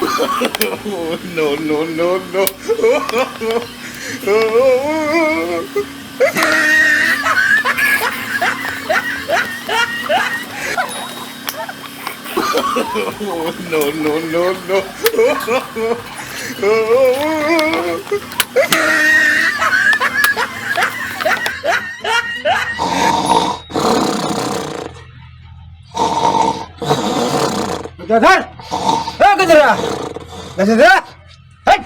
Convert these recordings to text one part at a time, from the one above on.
No, no, no, no. No, no, no, no. गधर ए गधरा गधरा हट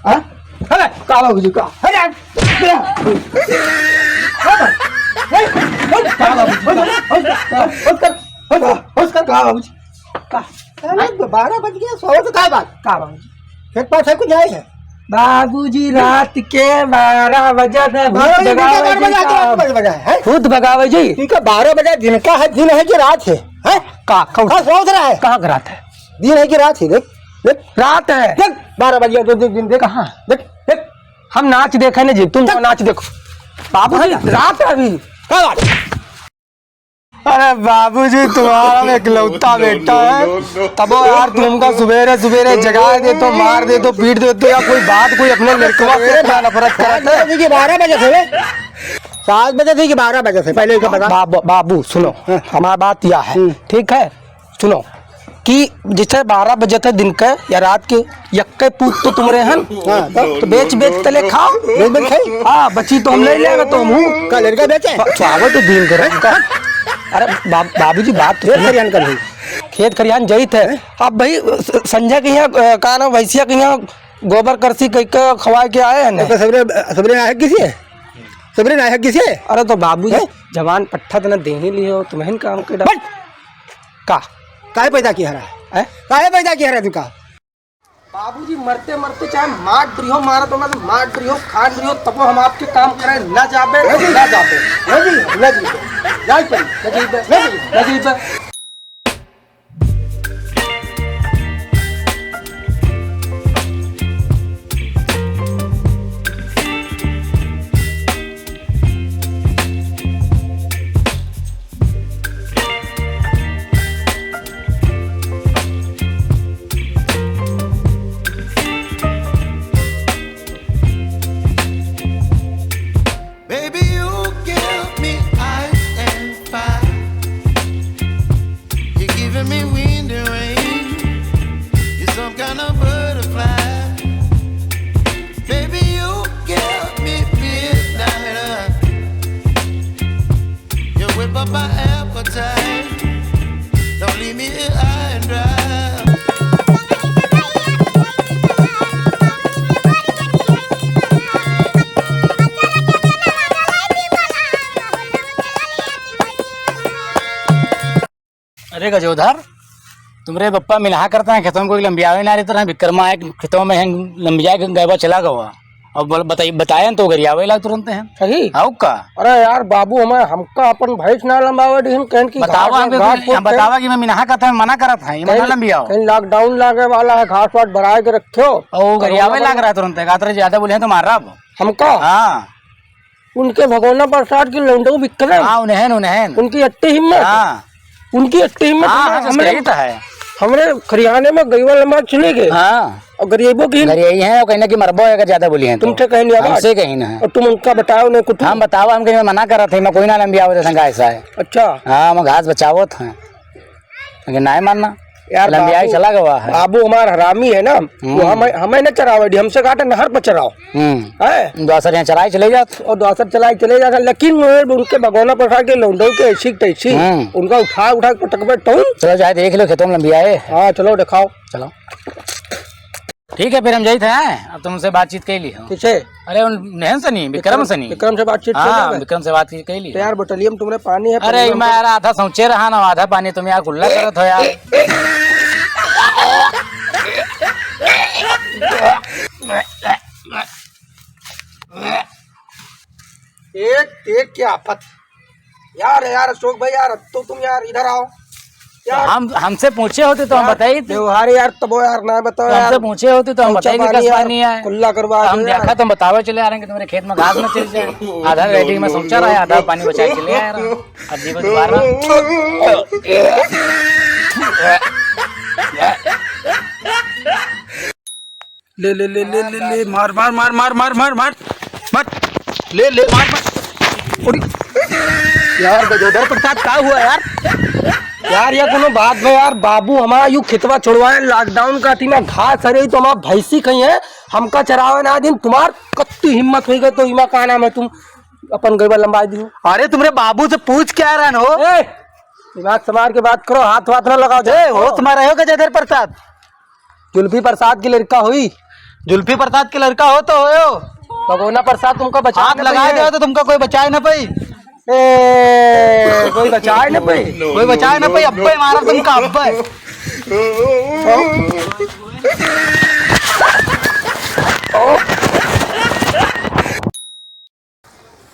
हां हले का बाबूजी का हट बाबूजी का 12 बज गया सो तो का बात का बाबूजी खेत पास है कुछ जाए है बाबूजी रात के 12 बजे थे खुद भगावे जी इनका 12 बजे दिन का है दिन है कि रात है हैं का सोच रहा है कहाँ का रात है दिन है कि रात है देख देख रात है देख 12 बजे दो दिन देख कहाँ देख देख हम नाच देखे ना जी तुम तो नाच देखो बाबूजी रात है अभी क्या बात अरे बाबूजी तुम्हारा इकलौता बेटा है तब यार तुमका सवेरे सवेरे जगा दे तो मार दे तो पीट दे तो या कोई बात कोई अपने लड़कवा से नफरत करता है 12 बजे से 7 बजे थे कि 12 बजे से पहले का बता बाबू सुनो हमारी बात यह है ठीक है सुनो कि जिसे 12 बजे थे दिन के या रात के यक्के पूत तो तुम रहे हैं तो बेच तले खाओ बेच खाई हाँ बची तो हम नहीं लेगा तो हम का लड़का बेचे चावल तो दिन करे अरे बाबूजी बात तो खरियान कर खेत खरियान जई थे अब भाई संजय के यहाँ का ना भैंसिया के यहाँ गोबर करसी कई का खवा के आए हैं ना सबरे आए किसी है सबरे आए किसी है अरे तो बाबूजी जवान पट्ठा तो ना दे ही लियो तुम्हें काम के का काहे पैदा किया है काहे पैदा किया है तुका बाबूजी मरते मरते चाहे मार दियो मारा तो मैं मार दियो खान दियो तब हम आपके काम करें ना जाबे ना जाबे ना जी अरे गजोधर तुम्हारे बप्पा मिला करता है खेतों को लंबियावे ना रहता है विक्रमा है खेतों में लंबिया गैबा चला गवा और बताया तो गरियावे ला तुरंत है सही आओ का अरे यार बाबू हमें हमका अपन भैंस ना लंबावे दिन कहन की बतावा कि मैं मिना करता मना करत है मैं लंबिया कहीं लॉकडाउन लागे वाला है घास वाट भरा के रखो और गरियावे लाग रहा तुरंत गात्र ज्यादा बोले तो मार रहा हमका हाँ उनके भगोना प्रसाद की लौंडो बिकल हाँ उन्हें उनकी अट्टी हिम्मत उनकी हिम्मत है हमरे खरियाने में गईवा लंबा चले गए हाँ और गरीबों की गरीब है और कहीं की मरबो अगर ज्यादा बोली हैं तुमसे कहीं नहीं हमसे कहीं ना और तुम उनका बताओ नहीं कुछ हम बताओ हम कहीं मना कर रहा था मैं कोई ना लंबी आवत संगा ऐसा है अच्छा हाँ मैं घास बचावो था लेकिन ना मानना यार लंबिया चला गया है बाबू हमारा हरामी है ना वो हमें न चरावे हमसे काटे नहर पर चराओ है दोसर यहाँ चराई चले जाते और दोसर चलाई चले जाते लेकिन उनके भगोना पठा के लौंडो के ऐसी तैसी उनका उठा पटक पे चलो जाए देख लो खेतों में लंबिया है हाँ चलो दिखाओ चलो ठीक है फिर हम जाते हैं अब तुमसे बातचीत कर ली किसे अरे नहन से नहीं विक्रम से बातचीत हाँ विक्रम से बातचीत कर ली यार बटलियम तुमने पानी है अरे मैं यार आधा सोचे रहा ना आधा पानी तुम यार गुल्ला करत हो यार एक क्या आफत यार अशोक भाई यार तो तुम यार इधर आओ हम हमसे पूछे होते तो हम बताइए त्योहार यार तब यार ना बताओ हमसे पूछे होते तो हम बताइए कैसे पानी है कुल्ला करवा हम देखा तो बतावे चले आ रहे हैं तुम्हारे खेत में घास न चल जाए आधा रेडी में सोचा रहा है आधा पानी बचा चले आ रहा अब जीवन दोबारा ले ले ले ले ले ले मार मार मार मार मार मार मार मार ले ले मार मार उड़ी। यार गजोदर प्रसाद क्या हुआ यार ये कोनो बात में यार बाबू हमारा यू खितवा छोड़वाए लॉकडाउन का थी मैं घास हरे तो हमारा भैंसी कहीं है हमका चरावे ना दिन तुम्हार कत्ती हिम्मत हुई गई तो इमा का नाम है तुम अपन गईबा लंबा दी हो। अरे तुमरे बाबू से पूछ क्या रहा हो? दिमाग संभाल के बात करो हाथ वाथ ना लगाओ दे हो तुम्हारा हो गजेंद्र प्रसाद? जुल्फी प्रसाद की लड़का हुई। जुल्फी प्रसाद के लड़का हो तो हो भगोना प्रसाद तुमको बचा हाथ लगा दे तो तुमको कोई बचाए ना पाई। कोई बचाए ना पाई कोई बचाए ना पाई अब्बे मारा तुमका अब्बे।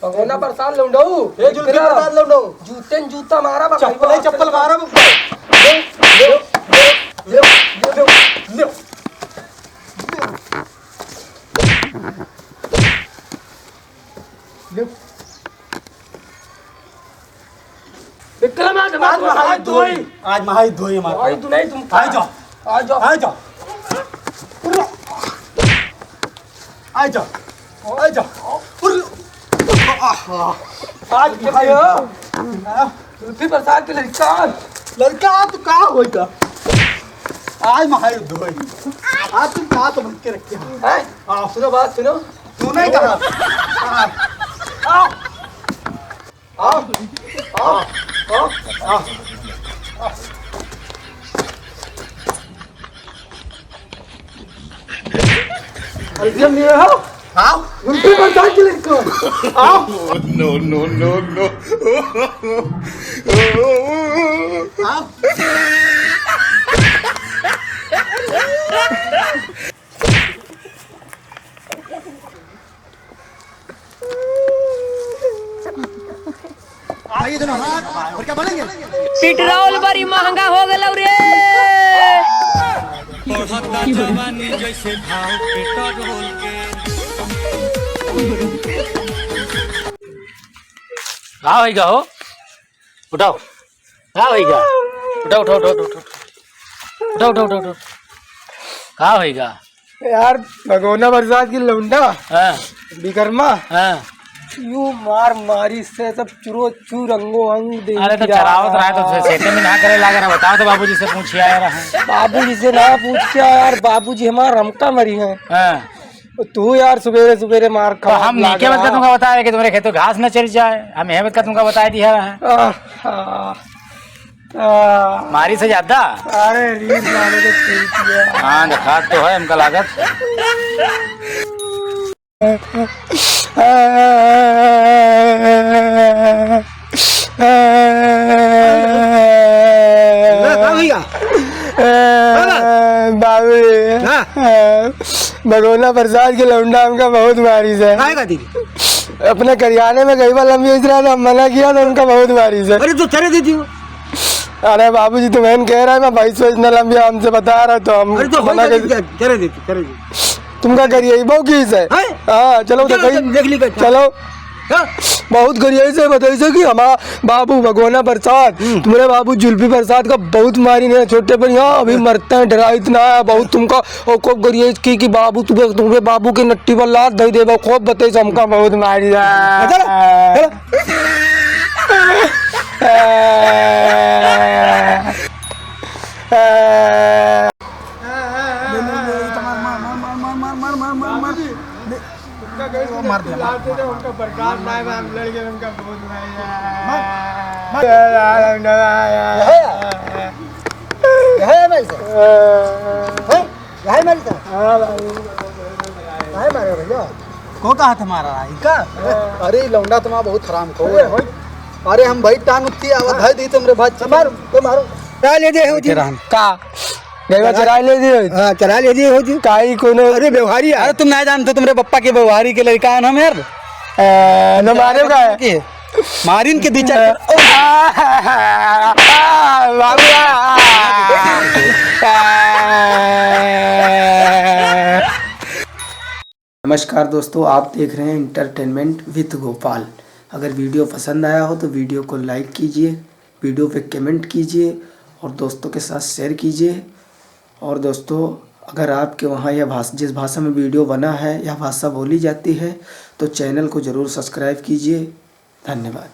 भगोना प्रसाद लौंडो ए जुल्फी प्रसाद लौंडो जूते न जूता मारा चप्पल चप्पल मारा विक्रम आज महायुद्ध धोई आज महायुद्ध धोई भाई तू नहीं तुम आ जाओ आ जाओ आ जाओ आ जाओ आ जाओ आज के भाई जुल्फी प्रसाद के लड़का तो कहाँ होगा आज महायुद्ध धोई आज तुम कहाँ तो बन के रखे हो? सुनो बात सुनो तू नहीं कहा आओ आओ आओ आओ अल्जियम लिए हो आओ जुल्फी प्रसाद के लड़का आओ No, no, no, no. आओ आइए दोनों हाथ और क्या बोलेंगे? पेट्रोल बड़ी महंगा हो गया रे। हाँ भैया हो उठाओ। हाँ भैया उठाओ उठाओ उठाओ उठाओ उठाओ उठाओ उठाओ उठाओ। हाँ भैया यार भगोना प्रसाद की लौंडा हाँ विकर्मा हाँ। यू मार मारी से सब चुरो चूर अंगो अंग दे अरे तो चरावत रहा है तो सेटे में ना करे लगा रहा। बताओ तो बाबूजी से पूछिए आया रहा। बाबूजी से ना पूछ के यार बाबूजी हमारा रमका मरी है हाँ तू यार सवेरे सवेरे मार तो हम नीके मत का तुमको बता रहे कि तुम्हारे खेतों घास न चल जाए। हम हेमत का तुमको बता दिया है मारी से ज्यादा। अरे रील मारे तो ठीक है। हाँ देखा तो है हमका लागत। बाबू भगोना प्रसाद के लौंडा हमका बहुत बारिश है। अपने करियाने में कई बार लंबी इस रहा मना किया तो उनका बहुत बारिश है। अरे तो चले देती हो। अरे बाबूजी तो मैंने कह रहा है मैं भाई सो इतना लंबी हमसे बता रहा तो हम मना करे देती तुमका करिए बहु की है। हाँ चलो तो देख ली चलो बहुत करिए से बताइए कि हमारा बाबू भगोना प्रसाद तुम्हारे बाबू जुल्फी प्रसाद का बहुत मारी नहीं छोटे पर यहाँ अभी मरते हैं डरा इतना है बहुत तुमका और खूब करिए कि बाबू तुम्हें बाबू के नट्टी पर लात दे दे खूब बताइए हमका बहुत मारी मार दिया को कहा था मारा का? अरे लौंडा तुम्हारा बहुत हराम को। अरे हम भाई टांग उठती आवाज है दी तुमरे भाई मारो तो मारो चरा ले दे हो जी का गईवा चरा ले दियो। हां चरा ले दे हो जी काई कोनो अरे व्यवहारी। अरे तुम नहीं जानते तुमरे पप्पा के व्यवहारी के लड़का है हम यार न मारे का है मारिन के दीचा नमस्कार दोस्तों, आप देख रहे हैं इंटरटेनमेंट विद गोपाल। अगर वीडियो पसंद आया हो तो वीडियो को लाइक कीजिए, वीडियो पे कमेंट कीजिए और दोस्तों के साथ शेयर कीजिए। और दोस्तों अगर आपके वहाँ यह भाषा जिस भाषा में वीडियो बना है यह भाषा बोली जाती है तो चैनल को ज़रूर सब्सक्राइब कीजिए। धन्यवाद।